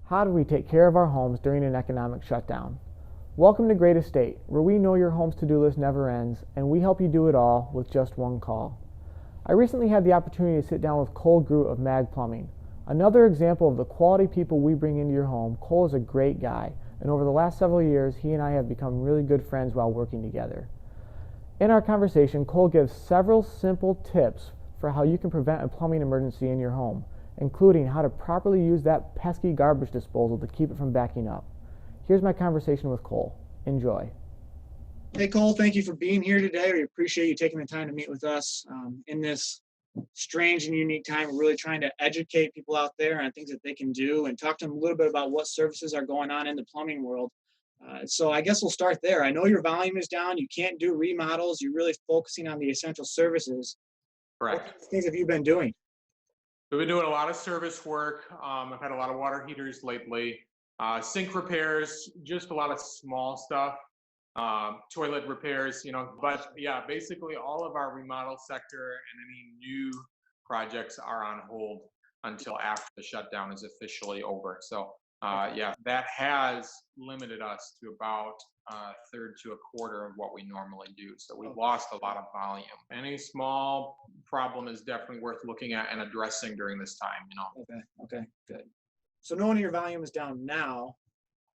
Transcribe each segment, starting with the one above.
How do we take care of our homes during an economic shutdown? Welcome to Great Estate, where we know your home's to-do list never ends, and we help you do it all with just one call. I recently had the opportunity to sit down with Cole Groot of Mag Plumbing. Another example of the quality people we bring into your home. Cole is a great guy, and over the last several years, he and I have become really good friends while working together. In our conversation, Cole gives several simple tips for how you can prevent a plumbing emergency in your home, including how to properly use that pesky garbage disposal to keep it from backing up. Here's my conversation with Cole. Enjoy. Hey, Cole, thank you for being here today. We appreciate you taking the time to meet with us in this strange and unique time. We're really trying to educate people out there on things that they can do and talk to them a little bit about what services are going on in the plumbing world. So I guess we'll start there. I know your volume is down. You can't do remodels. You're really focusing on the essential services. What Correct. kind of things have you been doing? We've been doing a lot of service work. I've had a lot of water heaters lately, sink repairs, just a lot of small stuff, toilet repairs, but yeah, basically all of our remodel sector and any new projects are on hold until after the shutdown is officially over. So yeah, that has limited us to about a third to a quarter of what we normally do. So we've lost a lot of volume. Any small problem is definitely worth looking at and addressing during this time. Okay, good. So knowing your volume is down now,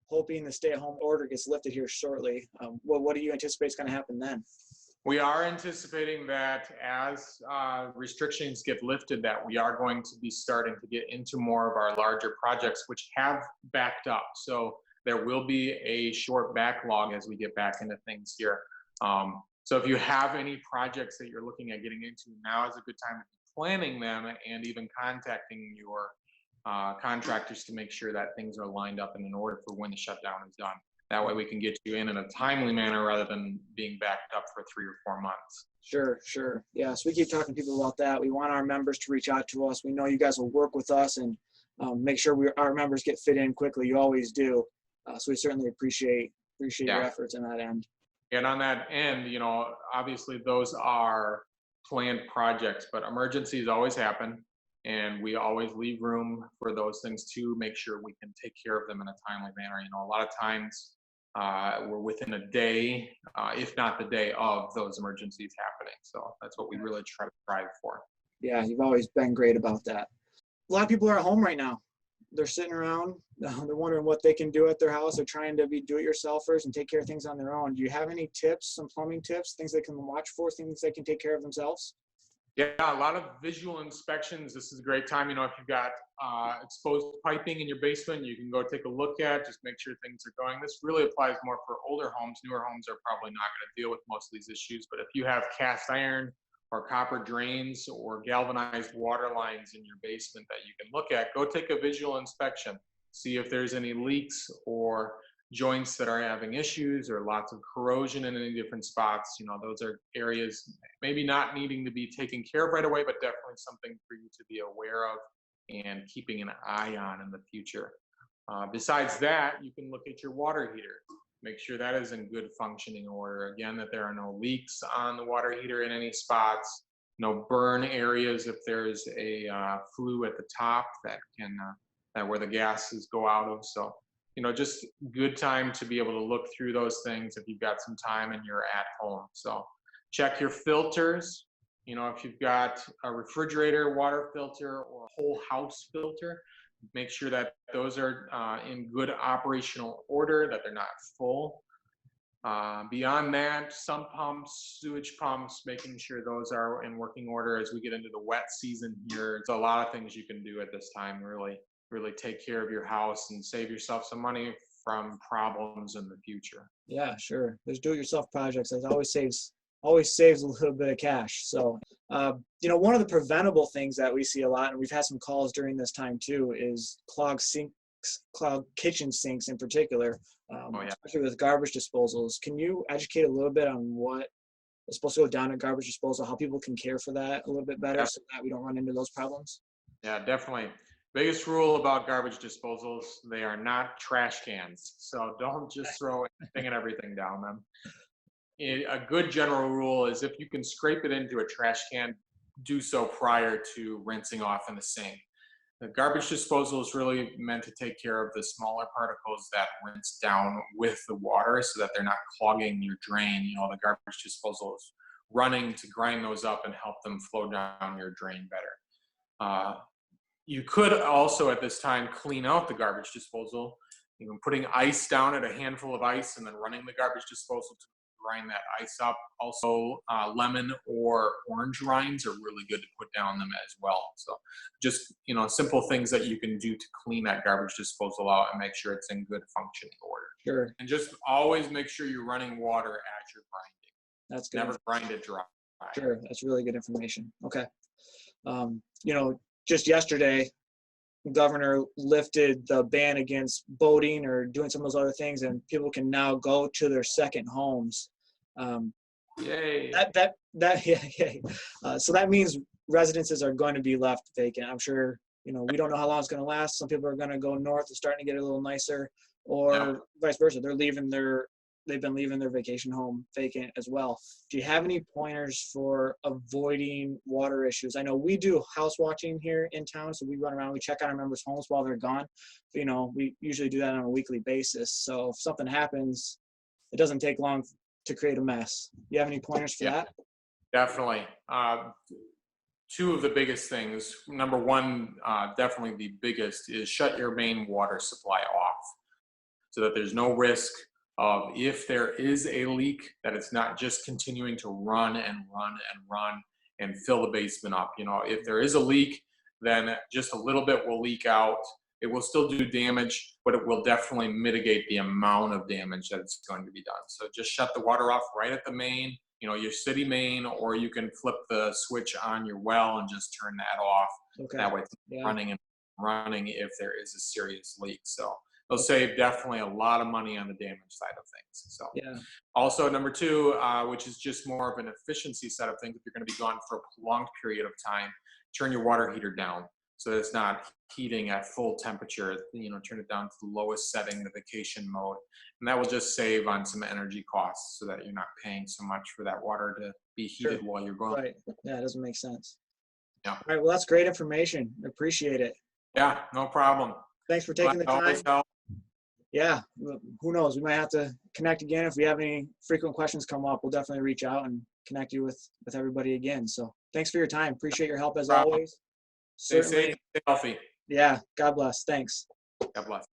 hoping the stay-at-home order gets lifted here shortly, what do you anticipate is going to happen then? We are anticipating that as restrictions get lifted, that we are going to be starting to get into more of our larger projects, which have backed up. So there will be a short backlog as we get back into things here. So if you have any projects that you're looking at getting into, now is a good time to be planning them and even contacting your contractors to make sure that things are lined up and in order for when the shutdown is done. That way we can get you in a timely manner rather than being backed up for 3 or 4 months. Sure. Yeah, so we keep talking to people about that. We want our members to reach out to us. We know you guys will work with us and make sure our members get fit in quickly. You always do. So we certainly appreciate your efforts on that end. And on that end, obviously those are planned projects, but emergencies always happen. And we always leave room for those things to make sure we can take care of them in a timely manner. A lot of times we're within a day, if not the day of those emergencies happening. So that's what we really try to strive for. Yeah, you've always been great about that. A lot of people are at home right now. They're sitting around, they're wondering what they can do at their house. They're trying to be do-it-yourselfers and take care of things on their own. Do you have any tips, some plumbing tips, things they can watch for, things they can take care of themselves? Yeah, a lot of visual inspections. This is a great time. If you've got exposed piping in your basement, you can go take a look at, just make sure things are going. This really applies more for older homes. Newer homes are probably not going to deal with most of these issues. But if you have cast iron or copper drains or galvanized water lines in your basement that you can look at, go take a visual inspection. See if there's any leaks or joints that are having issues or lots of corrosion in any different spots. Those are areas maybe not needing to be taken care of right away, but definitely something for you to be aware of and keeping an eye on in the future. Besides that, you can look at your water heater. Make sure that is in good functioning order. Again, that there are no leaks on the water heater in any spots, no burn areas if there's a flue at the top that can that where the gases go out of. So just good time to be able to look through those things if you've got some time and you're at home. So check your filters. If you've got a refrigerator water filter or a whole house filter, make sure that those are in good operational order, that they're not full. Beyond that, sump pumps, sewage pumps, making sure those are in working order as we get into the wet season here. It's a lot of things you can do at this time, really take care of your house and save yourself some money from problems in the future. Yeah, sure. There's do-it-yourself projects. That always saves a little bit of cash. So, one of the preventable things that we see a lot, and we've had some calls during this time too, is clogged kitchen sinks in particular, especially with garbage disposals. Can you educate a little bit on what is supposed to go down at garbage disposal, how people can care for that a little bit better so that we don't run into those problems? Yeah, definitely. Biggest rule about garbage disposals, they are not trash cans. So don't just throw anything and everything down them. A good general rule is if you can scrape it into a trash can, do so prior to rinsing off in the sink. The garbage disposal is really meant to take care of the smaller particles that rinse down with the water so that they're not clogging your drain. The garbage disposal is running to grind those up and help them flow down your drain better. You could also at this time clean out the garbage disposal, putting ice down at a handful of ice and then running the garbage disposal to grind that ice up. Also, lemon or orange rinds are really good to put down them as well. So just, simple things that you can do to clean that garbage disposal out and make sure it's in good functioning order. Sure. And just always make sure you're running water as you're grinding. That's good. Never grind it dry. Sure. That's really good information. Okay. Just yesterday, the governor lifted the ban against boating or doing some of those other things, and people can now go to their second homes. Yay. Yay. So that means residences are going to be left vacant. I'm sure, we don't know how long it's going to last. Some people are going to go north and starting to get a little nicer, or vice versa. They've been leaving their vacation home vacant as well. Do you have any pointers for avoiding water issues? I know we do house watching here in town, so we run around, we check on our members' homes while they're gone. We usually do that on a weekly basis. So if something happens, it doesn't take long to create a mess. Do you have any pointers for that? Definitely. Two of the biggest things. Number one, definitely the biggest, is shut your main water supply off so that there's no risk of, if there is a leak, that it's not just continuing to run and run and run and fill the basement up. If there is a leak, then just a little bit will leak out. It will still do damage, but it will definitely mitigate the amount of damage that it's going to be done. So just shut the water off right at the main, your city main, or you can flip the switch on your well and just turn that off. Okay. That way it's running and running if there is a serious leak. So they'll save definitely a lot of money on the damage side of things. So also number two, which is just more of an efficiency side of things, if you're going to be gone for a prolonged period of time, turn your water heater down so that it's not heating at full temperature. Turn it down to the lowest setting, the vacation mode, and that will just save on some energy costs so that you're not paying so much for that water to be heated while you're gone. Right. Yeah, it doesn't make sense. Yeah. All right. Well, that's great information. Appreciate it. Yeah, no problem. Thanks for taking the time. Yeah, who knows? We might have to connect again. If we have any frequent questions come up, we'll definitely reach out and connect you with everybody again. So thanks for your time. Appreciate your help as always. Stay safe, stay healthy. Yeah, God bless. Thanks. God bless.